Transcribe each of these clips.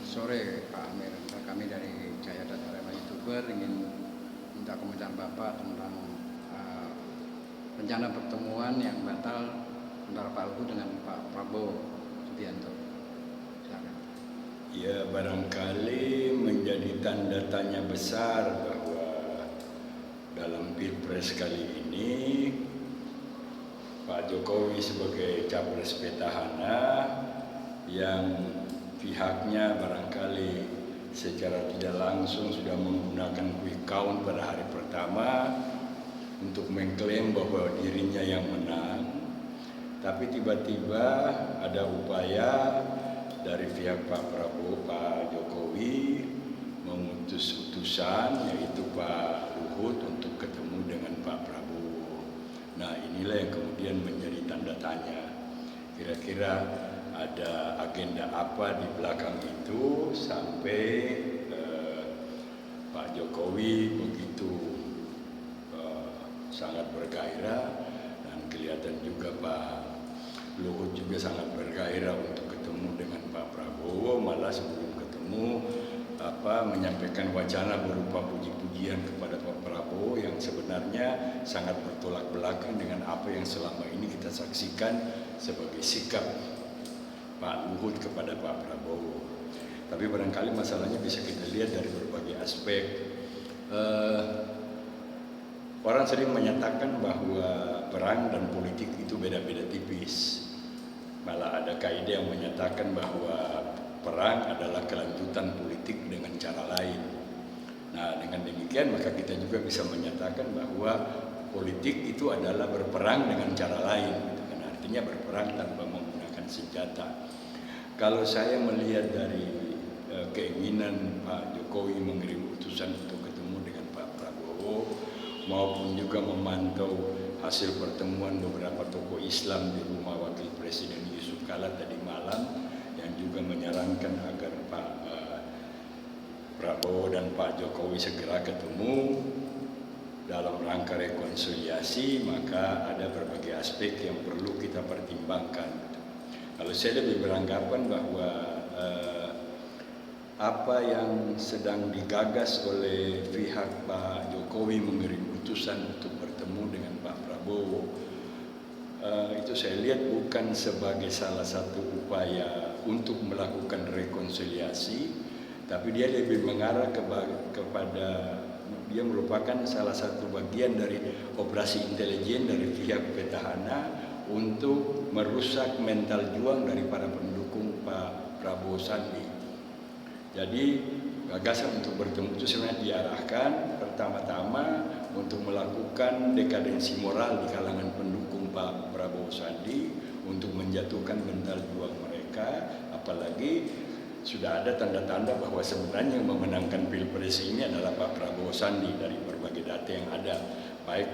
sore Pak Amir. Kami dari Jaya Data Rema YouTuber ingin minta komentar Bapak tentang rencana pertemuan yang batal antara Pak Luhut dengan Pak Prabowo Subianto. Silakan. Ya, barangkali menjadi tanda tanya besar bahwa dalam Pilpres kali ini Pak Jokowi sebagai capres petahana yang pihaknya barangkali secara tidak langsung sudah menggunakan quick count pada hari pertama untuk mengklaim bahwa dirinya yang menang, tapi tiba-tiba ada upaya dari pihak Pak Prabowo, Pak Jokowi mengutus utusan yaitu Pak Luhut untuk ketemu dengan Pak Prabowo. Nah, inilah yang kemudian menjadi tanda tanya. Kira-kira ada agenda apa di belakang itu sampai Pak Jokowi begitu sangat bergairah, dan kelihatan juga Pak Luhut juga sangat bergairah untuk ketemu dengan Pak Prabowo, malah sebelum ketemu menyampaikan wacana berupa puji-pujian kepada Pak Prabowo yang sebenarnya sangat bertolak belakang dengan apa yang selama ini kita saksikan sebagai sikap Pak Luhut kepada Pak Prabowo. Tapi barangkali masalahnya bisa kita lihat dari berbagai aspek. Orang sering menyatakan bahwa perang dan politik itu beda-beda tipis. Malah ada kaidah yang menyatakan bahwa perang adalah kelanjutan politik dengan cara lain. Nah, dengan demikian maka kita juga bisa menyatakan bahwa politik itu adalah berperang dengan cara lain. Kan artinya berperang tanpa menggunakan senjata. Kalau saya melihat dari keinginan Pak Jokowi mengirim utusan untuk ketemu dengan Pak Prabowo, maupun juga memantau hasil pertemuan beberapa tokoh Islam di rumah Wakil Presiden Yusuf Kala tadi malam, yang juga menyarankan agar Pak Prabowo dan Pak Jokowi segera ketemu dalam rangka rekonsiliasi, maka ada berbagai aspek yang perlu kita pertimbangkan. Kalau saya lebih beranggapan bahwa apa yang sedang digagas oleh pihak Pak Jokowi mengirim utusan untuk bertemu dengan Pak Prabowo, itu saya lihat bukan sebagai salah satu upaya untuk melakukan rekonsiliasi, tapi dia lebih mengarah kepada dia merupakan salah satu bagian dari operasi intelijen dari pihak petahana untuk merusak mental juang dari para pendukung Pak Prabowo Sandi. Jadi gagasan untuk bertemu itu sebenarnya diarahkan pertama-tama untuk melakukan dekadensi moral di kalangan pendukung Pak Prabowo Sandi untuk menjatuhkan mental juang mereka, apalagi sudah ada tanda-tanda bahwa sebenarnya yang memenangkan Pilpres ini adalah Pak Prabowo Sandi dari berbagai data yang ada, baik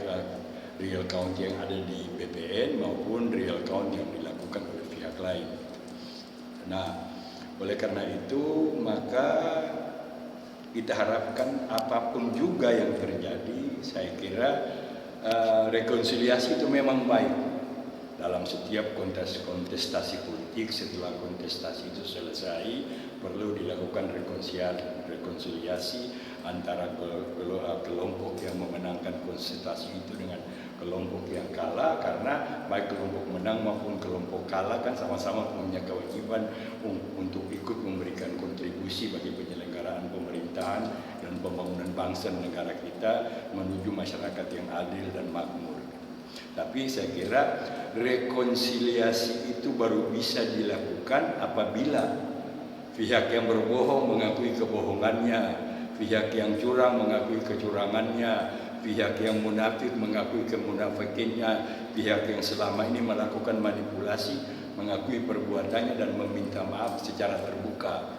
real count yang ada di BPN maupun real count yang dilakukan oleh pihak lain. Nah, oleh karena itu maka kita harapkan apapun juga yang terjadi, saya kira rekonsiliasi itu memang baik dalam setiap kontestasi politik. Setelah kontestasi itu selesai, perlu dilakukan rekonsiliasi antara kelompok yang memenangkan kontestasi itu dengan kelompok yang kalah, karena baik kelompok menang maupun kelompok kalah kan sama-sama punya kewajiban untuk ikut memberikan kontribusi bagi penyelenggaraan pemerintahan dan pembangunan bangsa dan negara kita menuju masyarakat yang adil dan makmur. Tapi saya kira rekonsiliasi itu baru bisa dilakukan apabila pihak yang berbohong mengakui kebohongannya, pihak yang curang mengakui kecurangannya, pihak yang munafik mengakui kemunafikinnya, pihak yang selama ini melakukan manipulasi mengakui perbuatannya dan meminta maaf secara terbuka.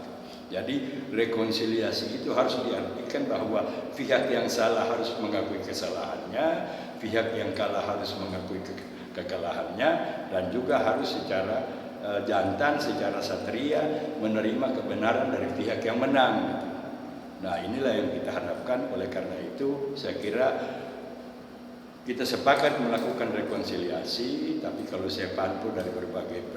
Jadi rekonsiliasi itu harus diartikan bahwa pihak yang salah harus mengakui kesalahannya, pihak yang kalah harus mengakui kekalahannya, dan juga harus secara jantan, secara satria menerima kebenaran dari pihak yang menang. Nah, inilah yang kita harapkan. Oleh karena itu saya kira kita sepakat melakukan rekonsiliasi, tapi kalau saya pantau dari berbagai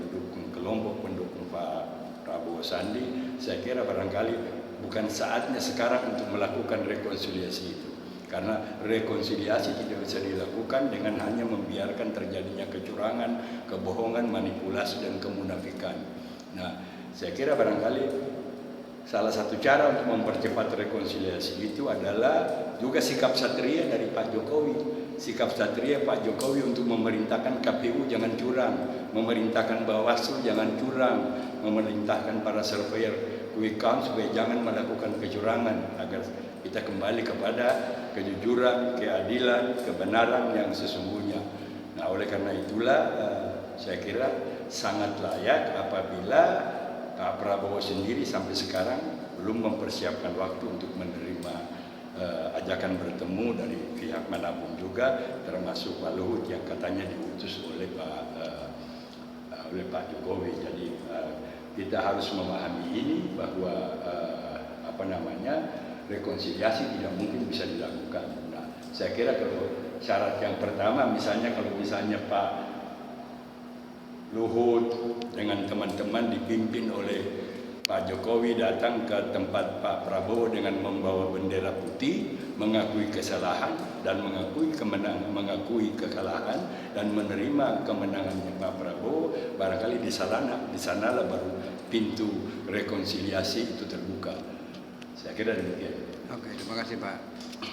kelompok pendukung Pak Prabowo Prabowo Sandi, saya kira barangkali bukan saatnya sekarang untuk melakukan rekonsiliasi itu. Karena rekonsiliasi tidak bisa dilakukan dengan hanya membiarkan terjadinya kecurangan, kebohongan, manipulasi, dan kemunafikan. Nah, saya kira barangkali salah satu cara untuk mempercepat rekonsiliasi itu adalah juga sikap satria dari Pak Jokowi. Sikap satria Pak Jokowi untuk memerintahkan KPU jangan curang, memerintahkan Bawaslu jangan curang, memerintahkan para surveyor quick count supaya jangan melakukan kecurangan agar kita kembali kepada kejujuran, keadilan, kebenaran yang sesungguhnya. Nah, oleh karena itulah saya kira sangat layak apabila Pak Prabowo sendiri sampai sekarang belum mempersiapkan waktu untuk menerima ajakan bertemu dari pihak manapun juga, termasuk Pak Luhut yang katanya diutus oleh Pak Jokowi. Jadi kita harus memahami ini bahwa rekonsiliasi tidak mungkin bisa dilakukan. Nah, saya kira kalau syarat yang pertama misalnya Pak Luhut dengan teman-teman dipimpin oleh Pak Jokowi datang ke tempat Pak Prabowo dengan membawa bendera putih, mengakui kesalahan dan mengakui kekalahan dan menerima kemenangannya Pak Prabowo, barangkali di sanalah baru pintu rekonsiliasi itu terbuka. Saya kira demikian. Oke, terima kasih Pak.